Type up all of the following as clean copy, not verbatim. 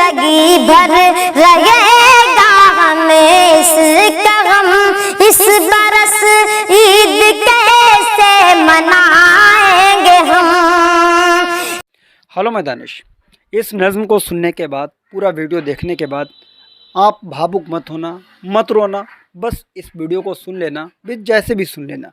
जिंदगी भर रहेगा हमें इसका गम। इस बरस ईद कैसे मनाएंगे हम। हेलो मैं दानिश। इस नज़्म को सुनने के बाद, पूरा वीडियो देखने के बाद आप भावुक मत होना, मत रोना, बस इस वीडियो को सुन लेना, जैसे भी सुन लेना,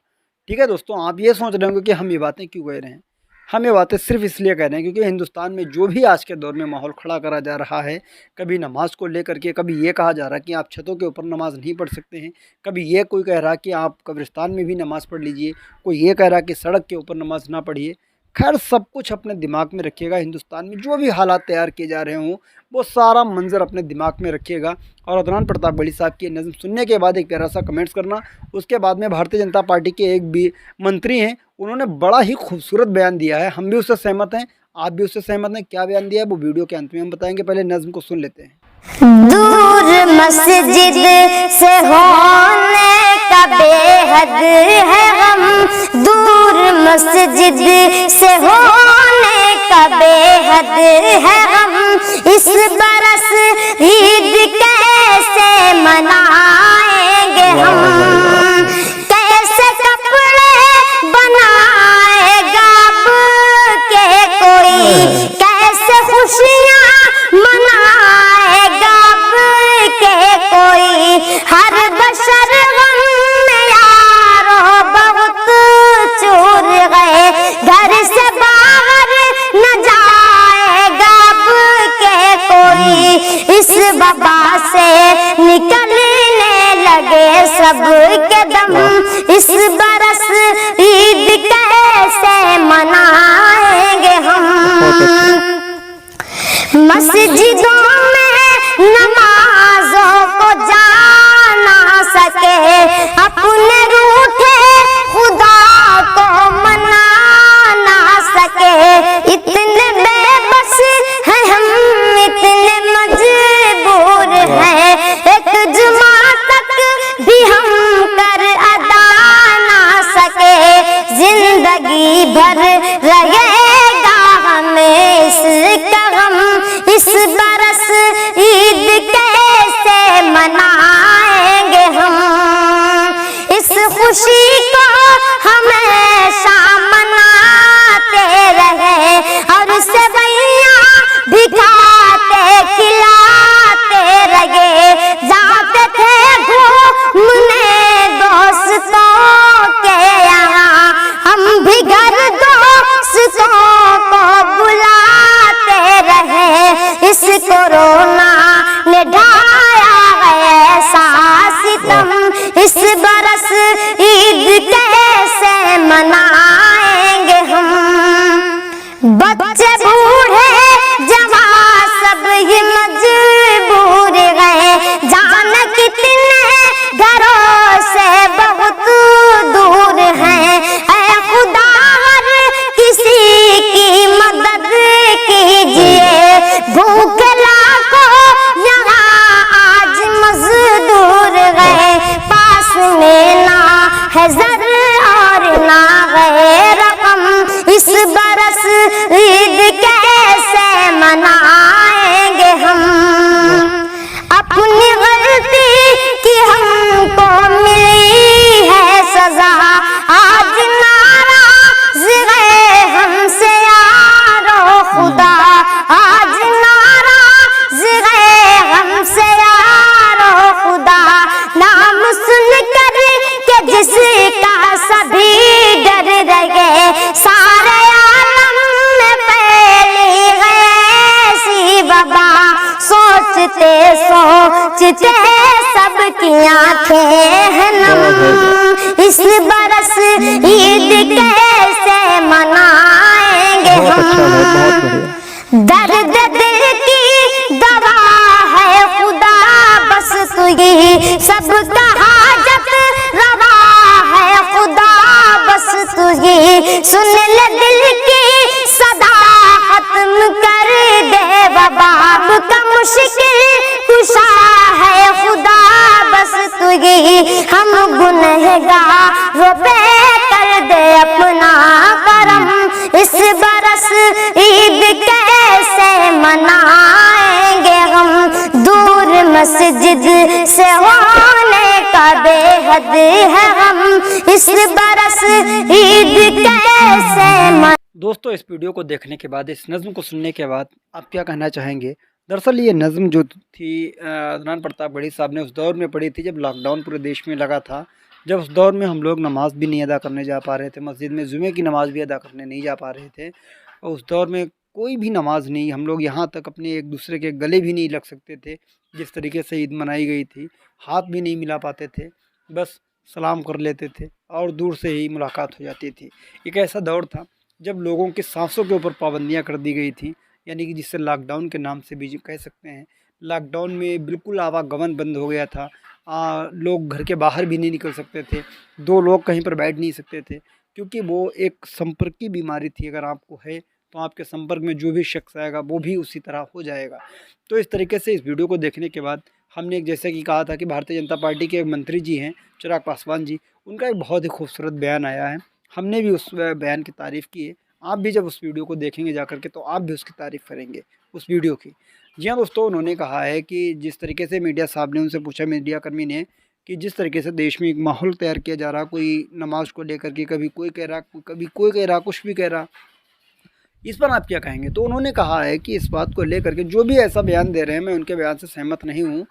ठीक है दोस्तों। आप ये सोच रहे होंगे कि हम ये बातें क्यों कह रहे हैं। हम ये बातें सिर्फ इसलिए कह रहे हैं क्योंकि हिंदुस्तान में जो भी आज के दौर में माहौल खड़ा करा जा रहा है, कभी नमाज को लेकर के, कभी ये कहा जा रहा है कि आप छतों के ऊपर नमाज नहीं पढ़ सकते हैं, कभी ये कोई कह रहा है कि आप कब्रिस्तान में भी नमाज़ पढ़ लीजिए, कोई ये कह रहा है कि सड़क के ऊपर नमाज ना पढ़िए। खैर, सब कुछ अपने दिमाग में रखिएगा। हिंदुस्तान में जो भी हालात तैयार किए जा रहे हों, वो सारा मंजर अपने दिमाग में रखिएगा। और अदनान प्रताप बड़ी साहब की नज़्म सुनने के बाद एक प्यारा सा कमेंट्स करना। उसके बाद में भारतीय जनता पार्टी के एक भी मंत्री हैं, उन्होंने बड़ा ही खूबसूरत बयान दिया है। हम भी उससे सहमत हैं, आप भी उससे सहमत हैं। क्या बयान दिया है वो वीडियो के अंत में हम बताएंगे। पहले नज़्म को सुन लेते हैं। दूर मस्जिद से होने का बेहद है गम, दूर मस्जिद से होने का बेहद है गम। इस बरस ईद कैसे मनाएंगे हम। कैसे कपड़े बनाएगा अब के कोई, कैसे खुशियाँ मनाएगा अब के कोई। हर बशर गम में यारो बहुत चूर गए, घर से बाहर न जाएगा अब के कोई। इस वबा से निकलने लगे सब के दम। इस बरस ईद कैसे मनाएंगे हम। मस्जिदों में नमाजों को जा ना सके, अपने रूठे खुदा को मना ना सके। इतने बेबस हैं हम, इतने मजबूर हैं, एक जुमा तक भी हम कर अदा ना सके। जिंदगी भर रहेगा हमें इसका गम। इस बरस ईद कैसे मनाएंगे हम। इस खुशी को हमेशा मनाते रहे, और सेवैयां भी खाते खिलाते रहे। जाते थे घूमने दोस्तों के यहाँ, हम भी घर दोस्तों को बुलाते रहे। इस कोरोना ने ढाया ऐसा सितम। इस बरस ईद कैसे मनाएंगे हम। बच्चे बूढ़े जवान सब ही मजबूर गए, जान कितने घरों से बहुत दूर हैं। ऐ खुदा हर किसी की मदद कीजिए, भूखे लाखों यहाँ आज मजदूर गए। पास में ना है ज़र और ना है रकम। इस बरस ईद कैसे मनाएंगे हम। अपनी गलती की हमको मिली है सजा, आज नाराज़ गए हमसे यारो खुदा। आज नाराज़ गए हमसे यारो खुदा। नाम सुनकर के जिसका सभी डर रहे, सारे आलम में फैली ऐसी वबा। सोचते सोचते सबकी आंखें हैं नम। इस बरस ईद कैसे मनाएंगे हम। दर्द दिल की दवा है खुदा, बस तू ही सबका हाजत रवा है खुदा। बस तू ही सुन ले दिल की सदा, खत्म कर दे वबा का मुश्किल कुशा है खुदा। बस तू ही हम गुनहगारों पे कर दे अपना करम। इस बरस ईद कैसे मनाएंगे मस्जिद से होने का बेहद है हम, इस बरस ईद कैसे। दोस्तों, इस वीडियो को देखने के बाद, इस नज़्म को सुनने के बाद आप क्या कहना चाहेंगे? दरअसल ये नज़्म जो थी अदनान प्रताप गढ़ी साहब ने उस दौर में पढ़ी थी जब लॉकडाउन पूरे देश में लगा था, जब उस दौर में हम लोग नमाज़ भी नहीं अदा करने जा पा रहे थे, मस्जिद में जुमे की नमाज़ भी अदा करने नहीं जा पा रहे थे। और उस दौर में कोई भी नमाज़ नहीं, हम लोग यहाँ तक अपने एक दूसरे के गले भी नहीं लग सकते थे। जिस तरीके से ईद मनाई गई थी, हाथ भी नहीं मिला पाते थे, बस सलाम कर लेते थे और दूर से ही मुलाकात हो जाती थी। एक ऐसा दौर था जब लोगों की सांसों के ऊपर पाबंदियां कर दी गई थी, यानी कि जिससे लॉकडाउन के नाम से भी कह सकते हैं। लॉकडाउन में बिल्कुल आवागमन बंद हो गया था, लोग घर के बाहर भी नहीं निकल सकते थे, दो लोग कहीं पर बैठ नहीं सकते थे, क्योंकि वो एक संपर्की बीमारी थी। अगर आपको है तो आपके संपर्क में जो भी शख्स आएगा वो भी उसी तरह हो जाएगा। तो इस तरीके से इस वीडियो को देखने के बाद हमने एक जैसे कि कहा था कि भारतीय जनता पार्टी के एक मंत्री जी हैं चिराग पासवान जी, उनका एक बहुत ही खूबसूरत बयान आया है। हमने भी उस बयान की तारीफ़ की है। आप भी जब उस वीडियो को देखेंगे जाकर के तो आप भी उसकी तारीफ़ करेंगे उस वीडियो की। जी हाँ दोस्तों, उन्होंने कहा है कि जिस तरीके से मीडिया साहब ने उनसे पूछा, मीडिया कर्मी ने, कि जिस तरीके से देश में एक माहौल तैयार किया जा रहा, कोई नमाज को लेकर के कभी कोई कह रहा, कभी कोई कह रहा, कुछ भी कह रहा, इस पर आप क्या कहेंगे? तो उन्होंने कहा है कि इस बात को लेकर के जो भी ऐसा बयान दे रहे हैं, मैं उनके बयान से सहमत नहीं हूँ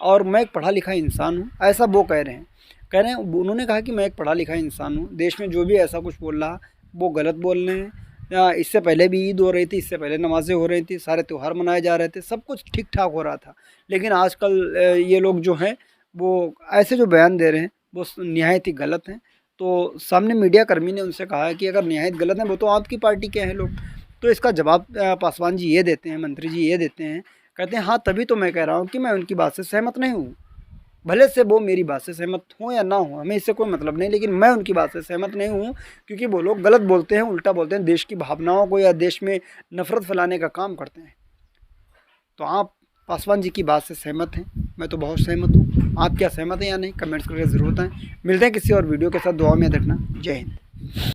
और मैं एक पढ़ा लिखा इंसान हूँ, ऐसा वो कह रहे हैं। उन्होंने कहा कि मैं एक पढ़ा लिखा इंसान हूँ, देश में जो भी ऐसा कुछ बोल रहा वो गलत बोल रहे हैं। इससे पहले भी ईद हो रही थी, इससे पहले नमाज़ें हो रही थी, सारे त्यौहार मनाए जा रहे थे, सब कुछ ठीक ठाक हो रहा था। लेकिन आजकल ये लोग जो हैं वो ऐसे जो बयान दे रहे हैं वो निहायत ही गलत हैं। तो सामने मीडिया कर्मी ने उनसे कहा है कि अगर निहायत गलत हैं वो तो आपकी पार्टी के हैं लोग। तो इसका जवाब पासवान जी ये देते हैं, मंत्री जी ये देते हैं, कहते हैं हाँ तभी तो मैं कह रहा हूँ कि मैं उनकी बात से सहमत नहीं हूँ। भले से वो मेरी बात से सहमत हों या ना हो, हमें इससे कोई मतलब नहीं, लेकिन मैं उनकी बात से सहमत नहीं हूँ, क्योंकि वो लोग गलत बोलते हैं, उल्टा बोलते हैं, देश की भावनाओं को या देश में नफ़रत फैलाने का काम करते हैं। तो आप पासवान जी की बात से सहमत हैं? मैं तो बहुत सहमत हूँ। आप क्या सहमत हैं या नहीं, कमेंट्स करके ज़रूर बताएं। मिलते हैं किसी और वीडियो के साथ, दुआ में याद रखना। जय हिंद।